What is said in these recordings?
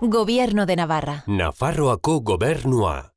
Gobierno de Navarra. Nafarroako gobernua.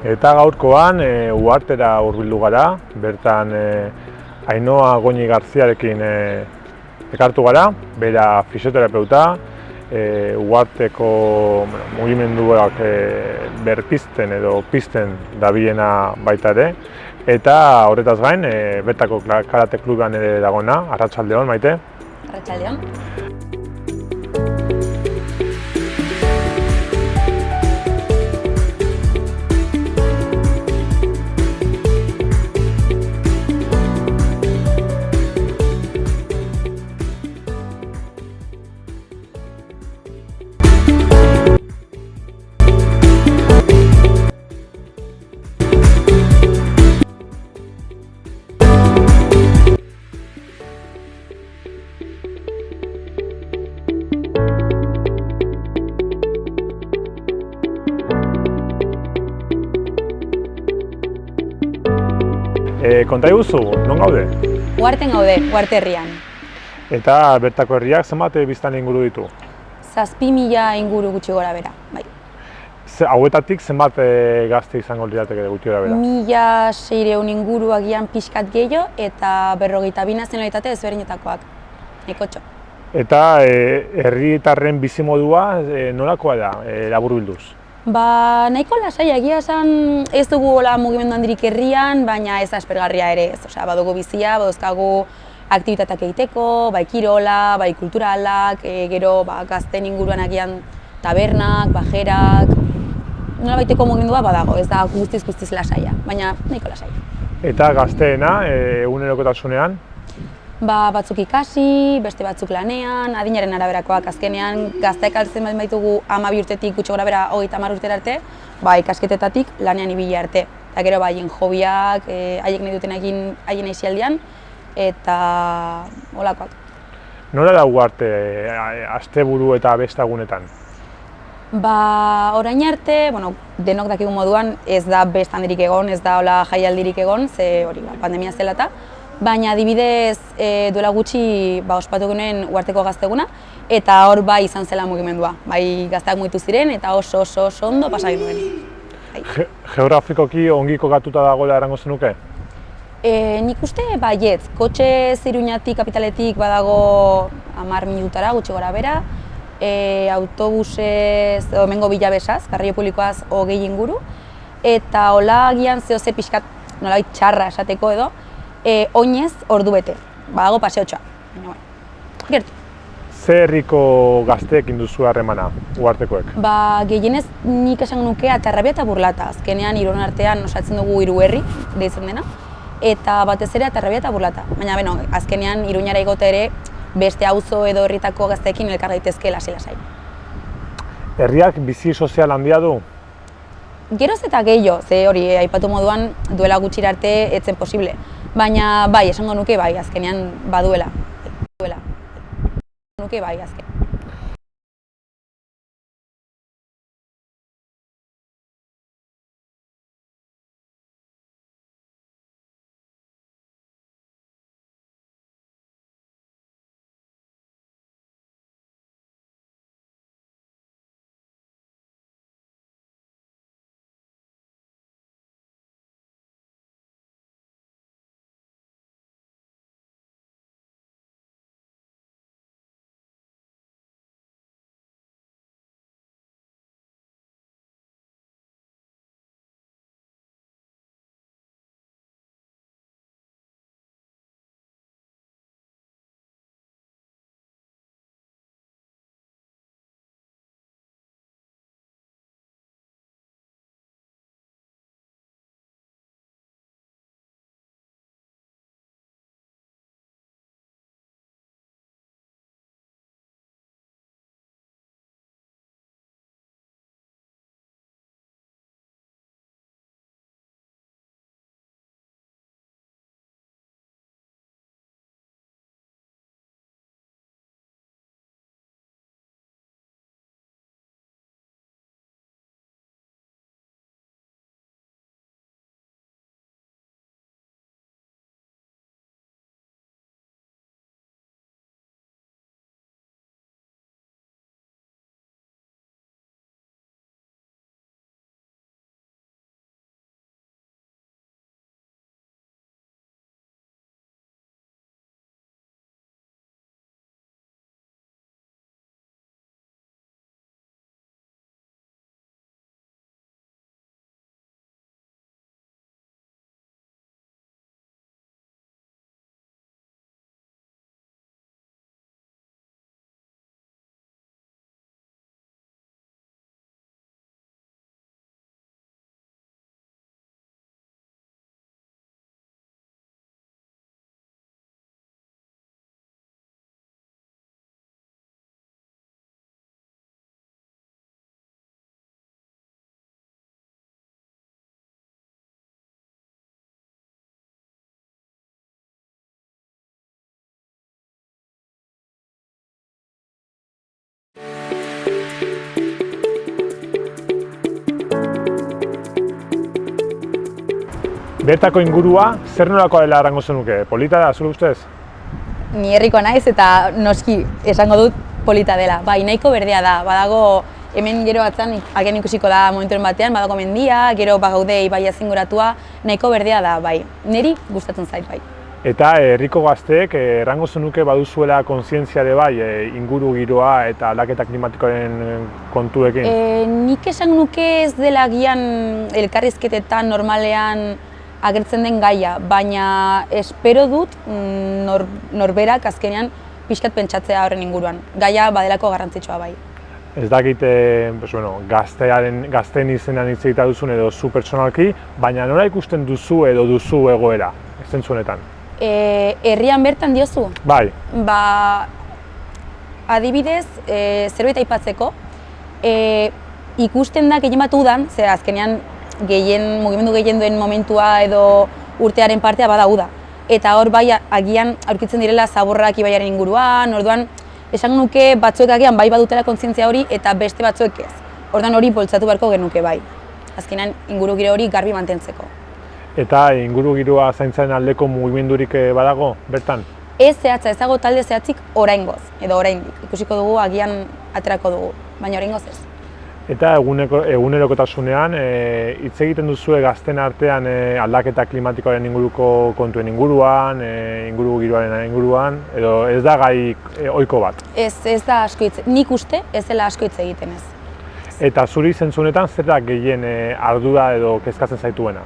Eta gaurkoan uhartera hurbildu gara, bertan Ainhoa Goñi Garziarekin ekartu gara, bera fisioterapeuta, uharteko mugimenduak berpizten edo pizten dabilena baita ere, eta horretaz gain, bertako karate kluban ere dagona. Arratsaldeon, Maite. Arratsaldeon. Konta iguzu, non gaude? Uharten gaude, Uharte herrian. Eta bertako herriak zenbat biztan inguru ditu? 7.000 inguru gutxi gora bera, bai. Hauetatik zenbat gazte izango lirateke gutxi gora bera? 1.600 inguru agian pixkat gehiago eta 52 nazionalitate ezberdinetakoak, nekotxo. Eta herritarren bizimodua nolakoa da, laburbilduz? Nahiko lasaia, egia esan ez dugu hola mugimendu handirik herrian, baina ez aspergarria ere ez. Osea, badugu bizia, baduzkagu aktibitateak egiteko, bai kirola, bai kulturalak, gero gazten inguruan agian tabernak, bajerak, nolabaiteko mugimendua badago, ez da guztiz lasaia, baina nahiko lasaia. Eta gazteena, egunerokotasunean? Batzuk ikasi, beste batzuk lanean, adinaren araberakoak azkenean gazteak altzen baitugu 12 urtetik gutxi gora bera 30 urtera arte, ikasketetatik lanean ibili arte. Eta gero haien hobiak, haiek nahi duten egin haien aisialdian, eta holakoak. Nola da Uharte, asteburu eta beste egunetan? Orain arte, denok dakigun moduan, ez da beste handirik egon, ez da hola jaialdirik egon, ze hori pandemia zela eta. Baina adibidez duela gutxi ospatu genuen Uharteko gazteguna eta hor izan zela mugimendua. Gazteak mugitu ziren eta oso ondo pasa genuen. Geografikoki ongi kokatuta dagoela erango zenuke? Nik uste baietz, kotxe Iruñatik, kapitaletik badago 10 minutara gutxi gora bera, autobusez, hemengo Bilabesaz, garraio publikoaz 20 inguru, eta hola agian zehose pixkat nolabait txarra esateko edo, oinez ordu bete, badago paseotxoa, baina gertu. Ze herriko gazteekin duzu harremana, Uhartekoek? Gehienez nik esango nuke Atarrabia eta Burlata, azkenean Irunen artean osatzen dugu 3 herri, deitzen dena, eta batez ere Atarrabia eta Burlata. Baina azkenean Iruñara igote ere beste auzo edo herritako gazteekin elkar daitezke lasai. Herriak bizi sozial handia du? Geroz eta gehiago, ze hori aipatu moduan duela gutxira arte etzen posible. Baina esango nuke azkenean baduela. Bertako ingurua, zer nolakoa dela errango zenuke? Polita da, zure ustez? Ni herriko naiz eta noski esango dut polita dela. Bai, nahiko berdea da, badago hemen gero atzan, agian ikusiko da momenturen batean, badago mendia, gero bagaude ibaia zinguratua, nahiko berdea da, bai. Niri gustatzen zait, bai. Eta herriko gazteek errango zenuke baduzuela kontzientzia ere bai inguru giroa eta aldaketa klimatikoaren kontuekin? Nik esan nuke ez dela agian elkarrizketetan normalean agertzen den gaia, baina espero dut norberak azkenean pixkat pentsatzea horren inguruan. Gaia badelako garrantzitsua bai. Ez dakit gazteen izenean hitz egita duzun edo zu pertsonalki, baina nola ikusten duzu edo duzu egoera, zentzu honetan? Herrian bertan diozu? Bai. Adibidez, zerbait aipatzeko, ikusten da gehien bat udan, ze azkenean mugimendu gehien duen momentua edo urtearen partea bada uda. Eta hor bai agian aurkitzen direla zaborrak ibaiaren inguruan, orduan esan nuke batzuek agian bai badutela kontzientzia hori eta beste batzuek ez. Orduan hori boltzatu beharko genuke bai. Azkenean inguru giro hori garbi mantentzeko. Eta inguru giroa zaintzaren aldeko mugimendurik badago bertan? Ez zehatza, ez dago talde zehatzik oraingoz edo oraindik. Ikusiko dugu agian aterako dugu, baina oraingoz ez. Eta egunerokotasunean hitz egiten duzue gazten artean aldaketa klimatikoaren inguruko kontuen inguruan, inguru giroaren inguruan, edo ez da gai ohiko bat? Ez da asko hitz, nik uste ez dela asko hitz egiten ez. Eta zuri zentzu honetan zer da gehien ardura edo kezkatzen zaituena?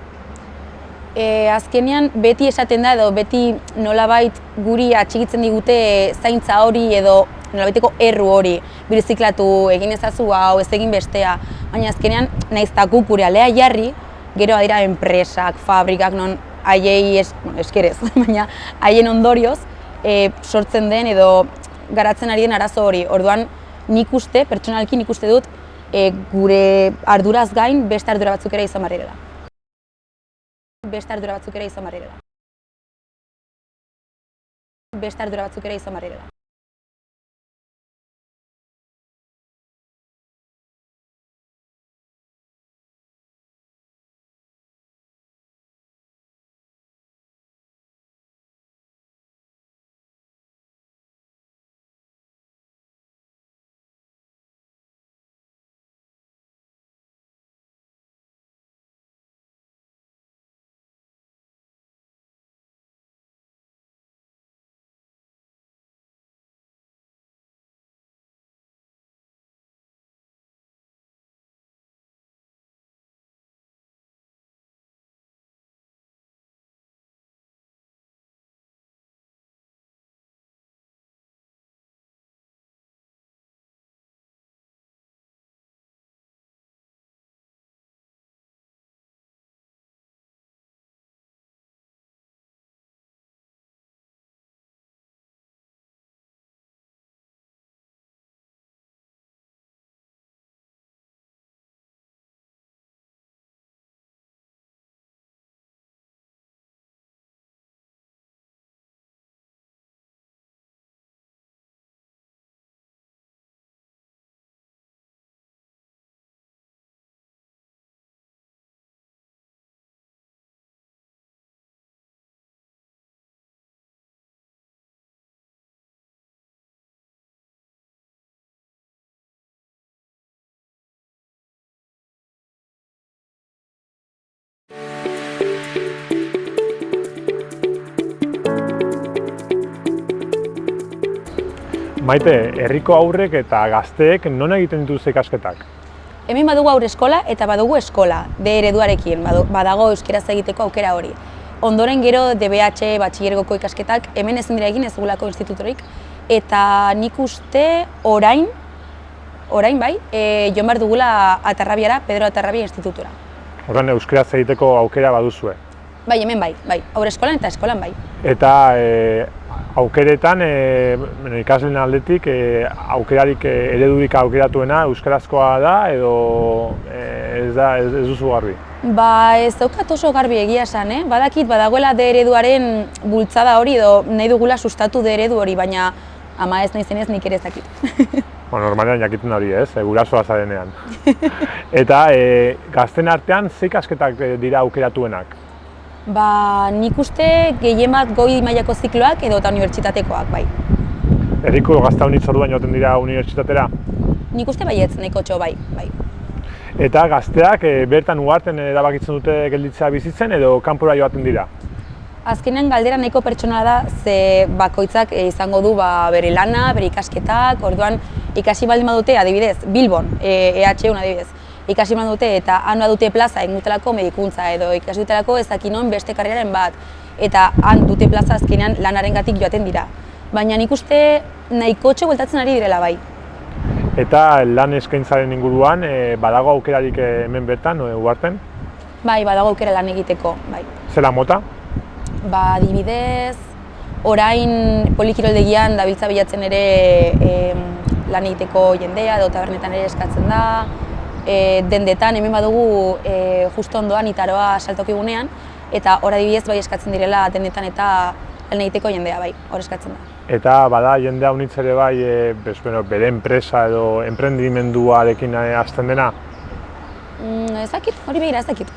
Azkenean beti esaten da edo beti nolabait guri atxikitzen digute zaintza hori edo nolabaiteko erru hori, birziklatu, egin ezazu hau, ez egin bestea, baina azkenean nahiz eta guk gure alea jarri, gero badira enpresak, fabrikak non haiei eskerez, baina haien ondorioz sortzen den edo garatzen ari den arazo hori. Orduan nik uste, pertsonalki nik uste dut, gure arduraz gain beste ardura batzuk ere izan barrirela. Beste ardura batzuk ere izan barrirela. Beste ardura batzuk ere izan barrirela. Maite, herriko haurrek eta gazteek non egiten dituzte ikasketak? Hemen badugu haur eskola eta badugu eskola, D ereduarekin, badago euskeraz egiteko aukera hori. Ondoren gero DBH batxilergoko ikasketak hemen ezin dira egin ez dugulako institutorik, eta nik uste orain bai, joan behar dugula Atarrabiara, Pedro Atarrabia institutura. Horren euskeraz egiteko aukera baduzue? Bai, hemen bai, haur eskolan eta eskolan bai. Eta aukeretan, ikasleen aldetik, aukerarik eredurik aukeratuena euskarazkoa da edo ez duzu garbi? Ba, ez daukat oso garbi egia esan, Badakit badagoela D ereduaren bultzada hori edo nahi dugula sustatu D eredu hori, baina ama ez naizenez nik ere ez dakit. Normalean jakiten hori ez, gurasoa zarenean. Eta gazten artean ze ikasketak dira aukeratuenak? Nik uste gehien bat goi mailako zikloak edo eta unibertsitatekoak, bai. Herriko gaztaunitz orduan joaten dira unibertsitatera? Nik uste baietz, nahikotxo, bai. Eta gazteak bertan Ugarten erabakitzen dute gelditzea bizitzen edo kanpora joaten dira? Azkenean galdera nahiko pertsonala da, ze bakoitzak izango du bere lana, bere ikasketak, orduan ikasi baldin badute, adibidez, Bilbon, EHUn adibidez, ikasi baldin dute eta han badute plaza egin dutelako medikuntza edo ikasi dutelako ezakinon beste karreraren bat, eta han dute plaza azkenean lanarengatik joaten dira. Baina nik uste nahikotxo bueltatzen ari direla bai. Eta lan eskaintzaren inguruan, badago aukerarik hemen bertan, Ugarten? Bai, badago aukera lan egiteko, bai. Zela mota? Adibidez, orain polikiroldegian dabiltza bilatzen ere lan egiteko jendea edo tabernetan ere eskatzen da. Dendetan hemen badugu justo ondoan Itaroa saltokigunean, eta hor adibidez bai eskatzen direla dendetan eta lan egiteko jendea bai, hor eskatzen da. Eta bada jendea unitz ere bai bere enpresa edo enprendimenduarekin hasten dena? Ez dakit, hori begira ez dakit.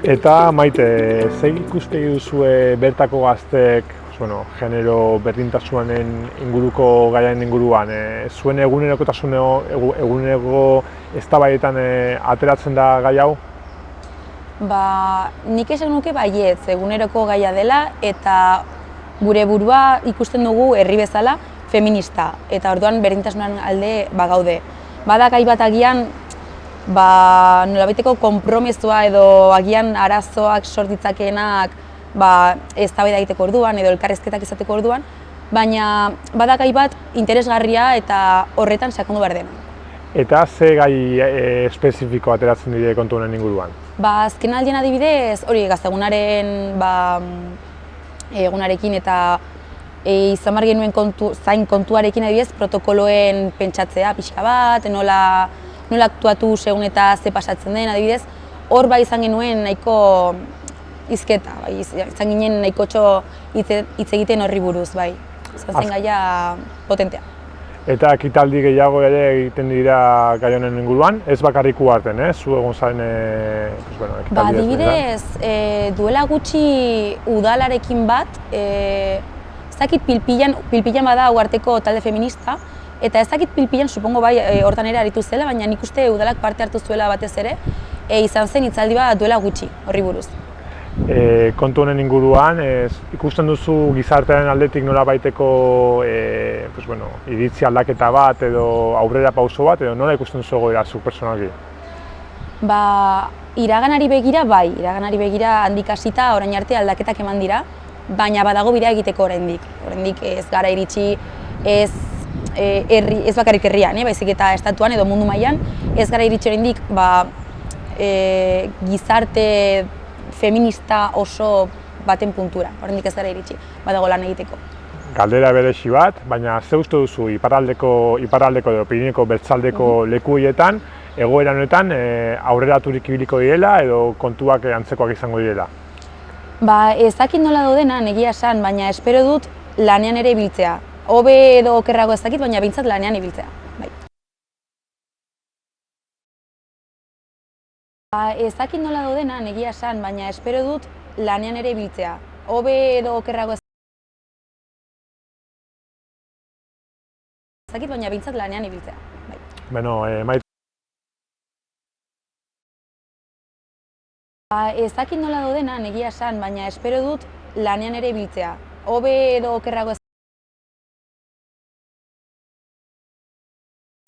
Eta Maite, zer ikuspegi duzue bertako gazteek genero berdintasunen inguruko gaiaren inguruan? Zuen eguneroko eztabaidetan ateratzen da gai hau? Nik esan nuke baietz, eguneroko gaia dela eta gure burua ikusten dugu herri bezala feminista eta orduan berdintasunaren alde gaude. Bada gai bat agian nolabaiteko konpromezua edo agian arazoak sort ditzakeenak eztabaida egiteko orduan edo elkarrizketak izateko orduan, baina bada gai bat interesgarria eta horretan sakondu behar dena. Eta ze gai espezifiko ateratzen dire kontu honen inguruan? Azken aldian adibidez, hori gaztagunaren egunarekin eta izan behar genuen zain kontuarekin adibidez protokoloen pentsatzea pixka bat, nola aktuatu segun eta ze pasatzen den adibidez, hor izan genuen nahiko hizketa, izan ginen nahiko hitz egiten horri buruz, zen gaia potentea. Eta ekitaldi gehiago ere egiten dira gai honen inguruan, ez bakarrik Ugarten, zu egon zaren ekitaldi ez? Adibidez, duela gutxi udalarekin bat, ez dakit pilpilan bada Ugarteko talde feminista, eta ez dakit pilpilan, supongo hortan ere aritu zela, baina nik uste udalak parte hartu zuela batez ere, izan zen hitzaldi bat duela gutxi, horri buruz. Kontu honen inguruan, ikusten duzu gizartearen aldetik nolabaiteko iritzi aldaketa bat edo aurrera pauso bat, edo nola ikusten duzu egoera zu pertsonalki? Iraganari begira bai, iraganari begira handik hasita orain arte aldaketak eman dira, baina badago bidea egiteko oraindik. Oraindik ez gara iritsi ez bakarrik herrian, baizik eta estatuan edo mundu mailan, ez gara iritsi oraindik gizarte feminista oso baten puntura. Oraindik ez gara iritsi, badago lan egiteko. Galdera berezi bat, baina ze uste duzu iparraldeko edo Pirineko beltzaldeko leku horietan, egoera honetan aurreraturik ibiliko direla edo kontuak antzekoak izango direla? Ez dakit nola daudenan egia esan, baina espero dut lanean ere ibiltzea. Hobe edo okerrago ez dakit, baina behintzat lanean ibiltzea. Ez dakit nola daudenan egia esan, baina espero dut lanean ere ibiltzea. Hobe edo okerrago ez dakit, baina behintzat lanean ibiltzea. Ez dakit nola daudenan egia esan, baina espero dut lanean ere ibiltzea. Hobe edo okerrago ez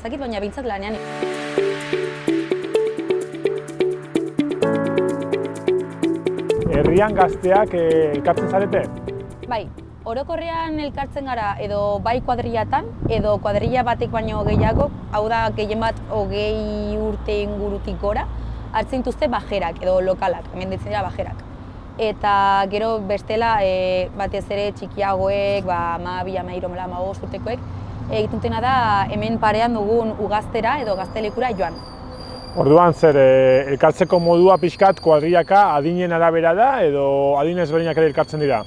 dakit, baina behintzat lanean Herrian gazteak elkartzen zarete? Bai, orokorrean elkartzen gara edo bai kuadrillatan, edo kuadrilla batek baino gehiago, hau da gehien bat 20 urte ingurutik gora, hartzen dituzte bajerak edo lokalak, hemen ditzen dira bajerak. Eta gero bestela batez ere txikiagoek, 12, 13, 15 urtekoek, egiten dutena da hemen parean dugun ugaztera edo gaztelekura joan. Orduan zer, elkartzeko modua pixkat kuadrillaka adinen arabera da edo adin ezberdinak ere elkartzen dira?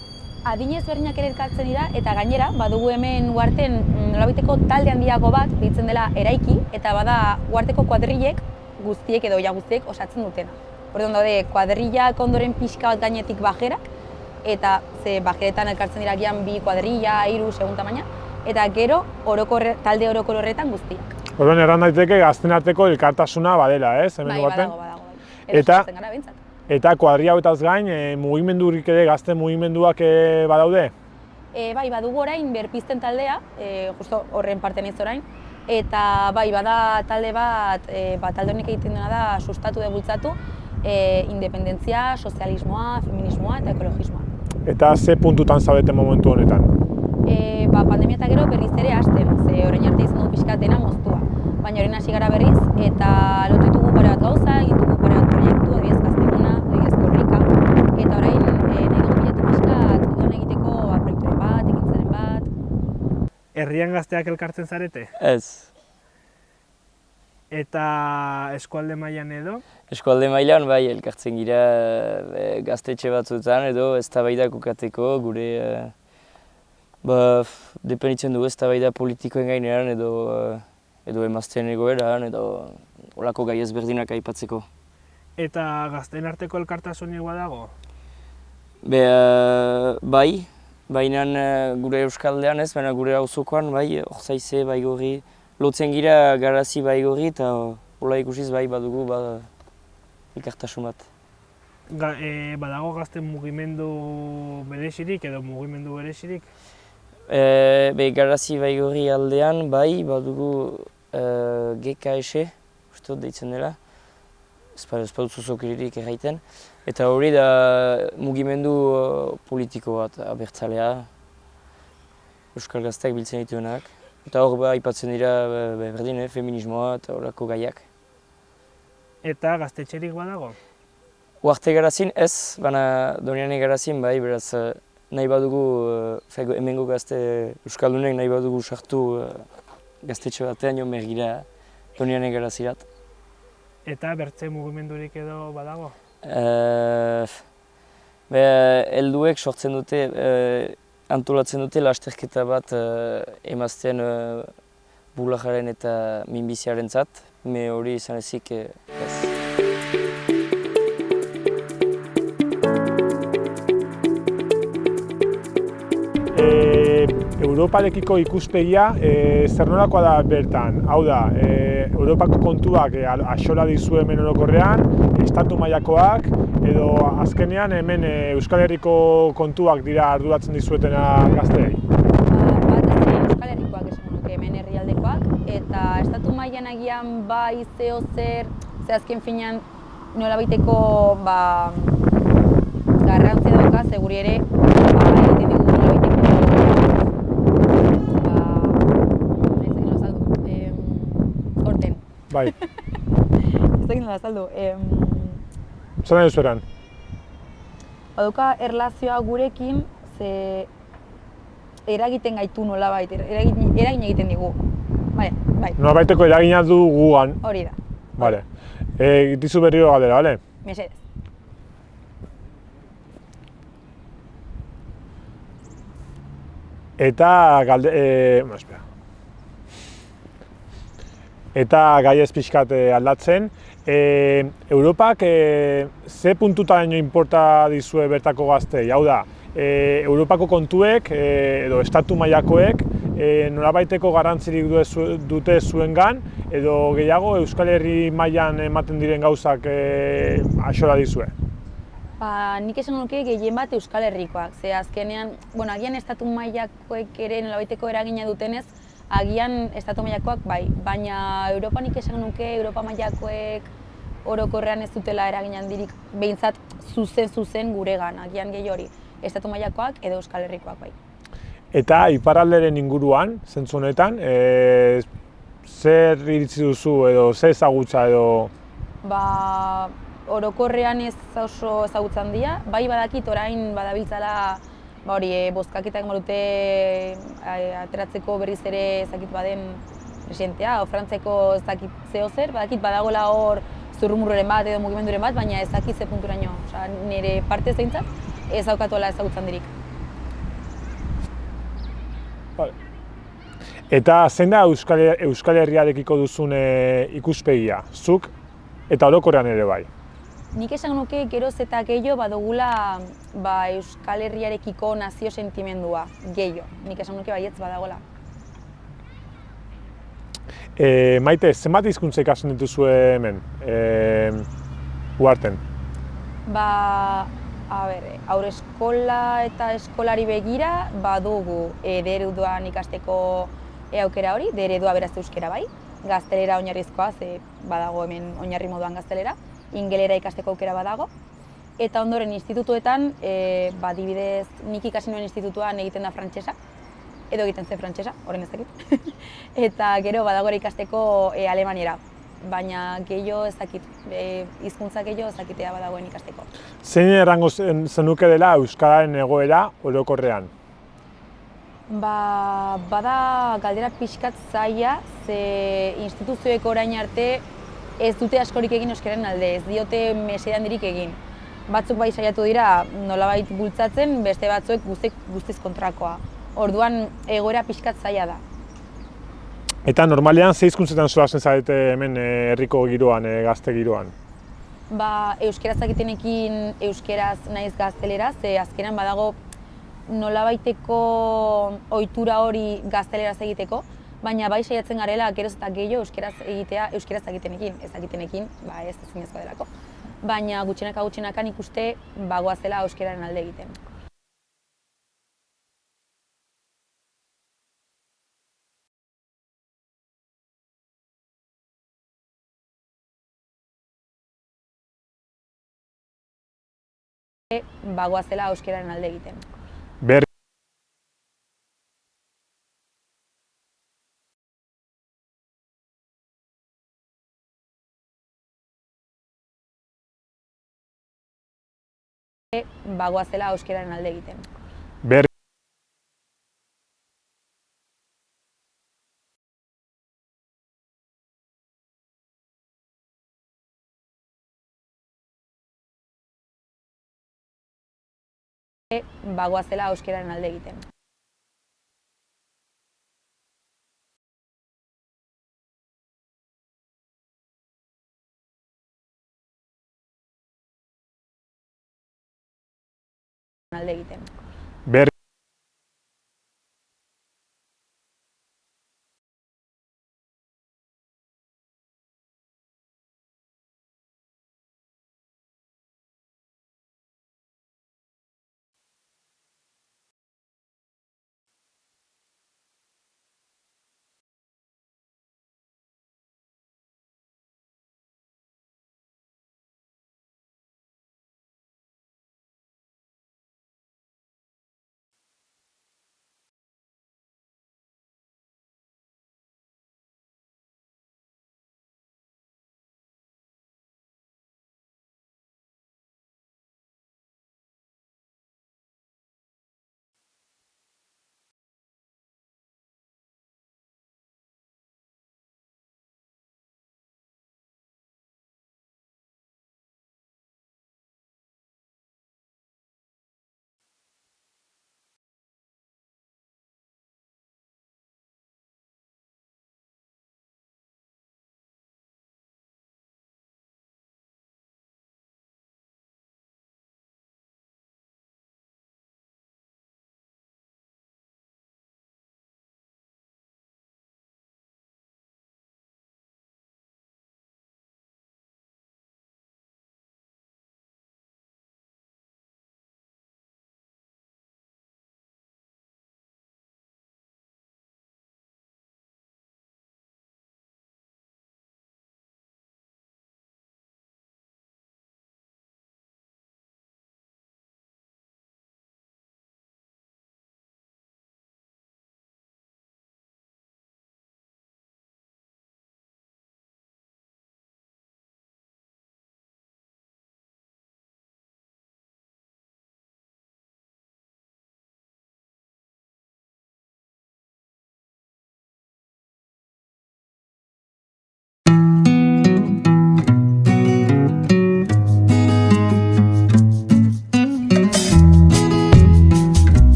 Adin ezberdinak ere elkartzen dira eta gainera badugu hemen uharten nolabaiteko talde handiago bat deitzen dela eraiki eta bada uharteko kuadrillek guztiek edo guztiek osatzen dutena. Orduan daude kuadrillak ondoren pixka bat gainetik bajerak eta bajeretan elkartzen dira gian 2 kuadrilla, 3 segun tamaina eta gero talde orokor horretan guztiak. Orduan erran daiteke gazten arteko elkartasuna badela, ez? Bai, badago. Eta kuadrilla hauetaz gain, mugimendurik ere gazte mugimenduak badaude? Bai, badugu orain berpizten taldea, justo horren parte naiz orain, eta bai, bada talde bat, talde honek egiten dena da sustatu edo bultzatu, independentzia, sozialismoa, feminismoa eta ekologismoa. Eta ze puntutan zaudete momentu honetan? Pandemia eta gero berriz ere hasten, orain arte izan dugu pixka dena moztua. Baina orain hasi gara berriz, eta lotu ditugu pare bat gauza, egin dugu pare bat proiektu, adibidez Gazteguna, adibidez Korrika, eta orain nahi dugu bilatu pixka udan egiteko proiekturen bat, ekintzaren bat. Herrian gazteak elkartzen zarete? Ez. Eta eskualde mailan edo? Eskualde mailan bai elkartzen gira gaztetxe batzuetan edo eztabaidak ukateko gure dependitzen du eztabaida politikoen gainean edo emazteen egoeran edo olako gai ezberdinak aipatzeko. Eta gazteen arteko elkartasunekoa dago? Bai, baina gure euskaldean ez, baina gure auzokoan bai, Orzaize Baigorri, lotzen gira Garazi Baigorri eta hola ikusiz bai badugu elkartasun bat. Badago gazten mugimendu berezirik edo mugimendu berezirik? Garazi Baigorri aldean bai badugu GKS, uste deitzen dela, ez badut zuzokiririk erraiten, eta hori da mugimendu politiko bat abertzalea, euskal gazteak biltzen dituenak, eta hor aipatzen dira berdin, feminismoa eta horako gaiak. Eta gaztetxerik badago? Uarte Garazin ez, baina Doniane Garazin bai, beraz nahi badugu, hemengo gazte euskaldunek nahi badugu sartu gaztetxe batean joan behar gira Doniane Garazirat. Eta bertze mugimendurik edo badago? Helduek sortzen dute, antolatzen dute lasterketa bat emazten bulajaren eta minbiziaren zat, me hori izan ezik ez. Europarekiko ikuspegia zer nolakoa da bertan? Hau da, Europako kontuak axola dizue hemen orokorrean, estatu mailakoak, edo azkenean hemen Euskal Herriko kontuak dira arduratzen dizuetena gazteei? Bat ez Euskal Herrikoak esan nuke hemen herrialdekoak, eta estatu mailan agian bai zeo zer, ze azken finean nolabaiteko garrantzia dauka, seguri ere, egiten dugu nolabaiteko orten. Bai. Ez dakit nola azaldu. Zer nahi duzu eran? Baduka erlazioa gurekin, ze eragiten gaitu nolabait, eragin egiten digu. Bai. Nolabaiteko eragina du gugan. Hori da. Bale. Dizu berriro galdera, bale? Mesedez. Eta gaiez pixkat aldatzen, Europak ze puntutaino inporta dizue bertako gaztei? Hau da, Europako kontuek edo estatu mailakoek nolabaiteko garrantzirik dute zuengan, edo gehiago Euskal Herri mailan ematen diren gauzak axola dizue? Nik esan nuke gehien bat Euskal Herrikoak, ze azkenean, agian estatu mailakoek ere nolabaiteko eragina dutenez, agian estatu mailakoak bai, baina Europa nik esan nuke Europa mailakoek orokorrean ez dutela eragin handirik behintzat zuzen guregan, agian gehi hori, estatu mailakoak edo Euskal Herrikoak bai. Eta iparralderen inguruan, zentzu honetan, zer iritzi duzu edo zer ezagutza edo? Orokorrean ez oso ezagutza handia, bai badakit orain badabiltzala bozkaketak marute ateratzeko berriz ere ezakit baden presidentea, o Frantzeko ezakit zeo zer, badakit badagoela hor zurrumurroren bat edo mugimenduren bat, baina ezakit ze punturaino, nire parte zeintzat ez daukatuela ezagutza handirik. Eta zein da Euskal Herriarekiko duzun ikuspegia, zuk eta orokorrean ere bai? Nik esan nuke geroz eta gehiago badugula Euskal Herriarekiko nazio sentimendua, gehiago. Nik esan nuke baietz badagola. Maite, zenbat hizkuntza ikasten dituzue hemen, Uharten? Haurreskola eta eskolari begira badugu D-ereduan ikasteko aukera hori, D-eredua beraz euskera bai, gaztelera oinarrizkoa, ze badago hemen oinarri moduan gaztelera, ingelera ikasteko aukera badago, eta ondoren institutuetan, adibidez nik ikasi nuen institutuan egiten da frantsesa, edo egiten zen frantsesa, horren ez dakit, eta gero badago ere ikasteko alemaniera, baina gehiago ez dakit, hizkuntza gehiago ez dakitea badagoen ikasteko. Zein errango zenuke dela euskararen egoera orokorrean? Bada galdera pixkat zaila, ze instituzioek orain arte ez dute askorik egin euskararen alde, ez diote mesede handirik egin. Batzuk bai saiatu dira nolabait bultzatzen, beste batzuek guztiz kontrakoa. Orduan egoera pixkat zaila da. Eta normalean ze hizkuntzetan solasten zarete hemen herriko giroan, gazte giroan? Euskaraz dakitenekin euskeraz naiz gazteleraz, ze azkenan badago nolabaiteko ohitura hori gazteleraz egiteko, baina bai saiatzen garela geroz eta gehiago euskeraz egitea euskaraz dakitenekin, ez dakitenekin, ez ezinezkoa delako. Baina gutxinaka nik uste goazela euskararen alde egiten. Goazela euskararen alde egiten. Goazela euskararen alde egiten. Goazela euskararen alde egiten. Alde egiten.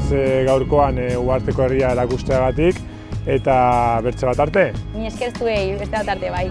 naiz gaurkoan Uharteko herria erakusteagatik eta bertze bat arte. Ni esker zuei, beste bat arte bai.